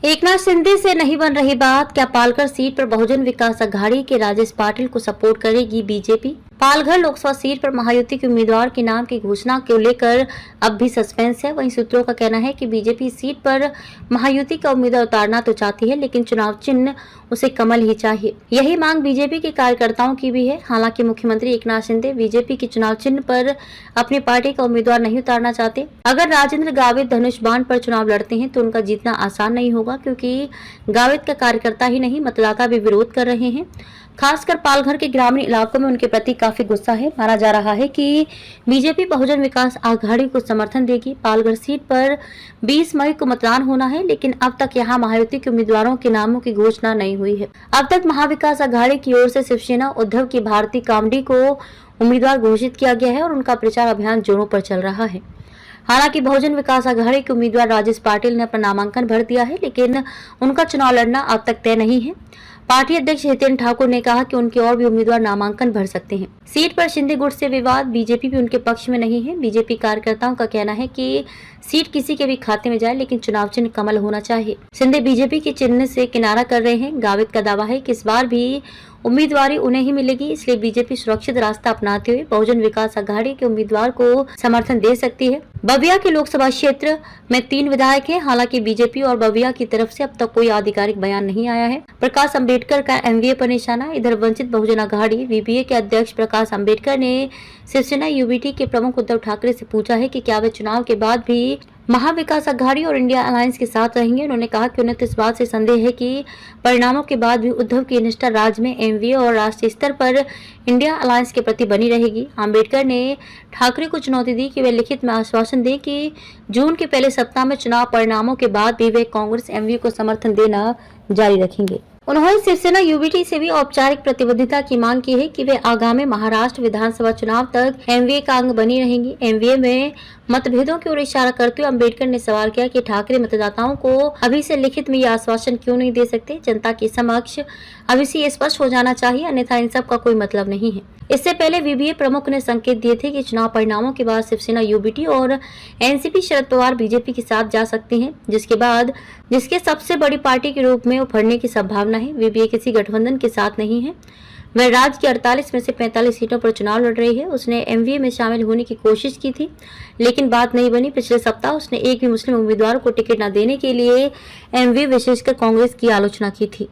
एकनाथ शिंदे से नहीं बन रही बात, क्या पालघर सीट पर बहुजन विकास अघाड़ी के राजेश पाटिल को सपोर्ट करेगी बीजेपी? पालघर लोकसभा सीट पर महायुति के उम्मीदवार के नाम की घोषणा को लेकर अब भी सस्पेंस है। वहीं सूत्रों का कहना है कि बीजेपी सीट पर महायुति का उम्मीदवार उतारना तो चाहती है, लेकिन चुनाव चिन्ह उसे कमल ही चाहिए। यही मांग बीजेपी के कार्यकर्ताओं की भी है। हालांकि मुख्यमंत्री एकनाथ शिंदे बीजेपी के चुनाव चिन्ह पर अपनी पार्टी का उम्मीदवार नहीं उतारना चाहते। अगर राजेंद्र गावित धनुष बाण पर चुनाव लड़ते हैं तो उनका जीतना आसान नहीं होगा, क्योंकि गावित का कार्यकर्ता ही नहीं मतदाता भी विरोध कर रहे हैं। खासकर पालघर के ग्रामीण इलाकों में उनके प्रति काफी गुस्सा है। माना जा रहा है कि बीजेपी बहुजन विकास अघाड़ी को समर्थन देगी। पालघर सीट पर 20 मई को मतदान होना है, लेकिन अब तक यहां महायुति के उम्मीदवारों के नामों की घोषणा नहीं हुई है। अब तक महाविकास अघाड़ी की ओर से शिवसेना उद्धव की भारती कामडी को उम्मीदवार घोषित किया गया है और उनका प्रचार अभियान जोरों पर चल रहा है। हालांकि बहुजन विकास अघाड़ी के उम्मीदवार राजेश पाटिल ने अपना नामांकन भर दिया है, लेकिन उनका चुनाव लड़ना अब तक तय नहीं है। पार्टी अध्यक्ष हितेन ठाकुर ने कहा कि उनके और भी उम्मीदवार नामांकन भर सकते हैं। सीट पर शिंदे गुट से विवाद, बीजेपी भी उनके पक्ष में नहीं है। बीजेपी कार्यकर्ताओं का कहना है कि सीट किसी के भी खाते में जाए, लेकिन चुनाव चिन्ह कमल होना चाहिए। शिंदे बीजेपी के चिन्ह से किनारा कर रहे हैं। गावित का दावा है कि इस बार भी उम्मीदवारी उन्हें ही मिलेगी, इसलिए बीजेपी सुरक्षित रास्ता अपनाते हुए बहुजन विकास अघाड़ी के उम्मीदवार को समर्थन दे सकती है। बविया के लोकसभा क्षेत्र में 3 विधायक हैं। हालांकि बीजेपी और बविया की तरफ से अब तक कोई आधिकारिक बयान नहीं आया है। प्रकाश अम्बेडकर का एमवीए पर निशाना। इधर वंचित बहुजन अघाड़ी वीवीए के अध्यक्ष प्रकाश अम्बेडकर ने शिवसेना यूबीटी के प्रमुख उद्धव ठाकरे से पूछा है कि क्या वे चुनाव के बाद भी महाविकास अघाड़ी और इंडिया अलायंस के साथ रहेंगे। उन्होंने कहा कि उन्हें इस बात से संदेह है कि परिणामों के बाद भी उद्धव की निष्ठा राज्य में एमवीए और राष्ट्रीय स्तर पर इंडिया अलायंस के प्रति बनी रहेगी। अम्बेडकर ने ठाकरे को चुनौती दी कि वे लिखित में आश्वासन दें कि जून के पहले सप्ताह में चुनाव परिणामों के बाद भी वे कांग्रेस एमवीए को समर्थन देना जारी रखेंगे। उन्होंने शिवसेना यूबीटी से भी औपचारिक प्रतिबद्धता की मांग की है कि वे आगामी महाराष्ट्र विधानसभा चुनाव तक एमवीए का अंग बनी रहेंगी। एमवीए में मतभेदों की ओर इशारा करते हुए अम्बेडकर ने सवाल किया कि ठाकरे मतदाताओं को अभी से लिखित में यह आश्वासन क्यों नहीं दे सकते। जनता के समक्ष अभी से ये स्पष्ट हो जाना चाहिए, अन्यथा इन सब का कोई मतलब नहीं है। इससे पहले वीवीए प्रमुख ने संकेत दिए थे कि चुनाव परिणामों के बाद शिवसेना यूबीटी और एनसीपी शरद पवार बीजेपी के साथ जा सकते हैं, जिसके सबसे बड़ी पार्टी के रूप में उभरने की संभावना है। वीवीए किसी गठबंधन के साथ नहीं है। वह राज्य की 48 में से 45 सीटों पर चुनाव लड़ रही है। उसने एमवीए में शामिल होने की कोशिश की थी, लेकिन बात नहीं बनी। पिछले सप्ताह उसने एक भी मुस्लिम उम्मीदवार को टिकट न देने के लिए एमवीए विशेषकर कांग्रेस की आलोचना की थी।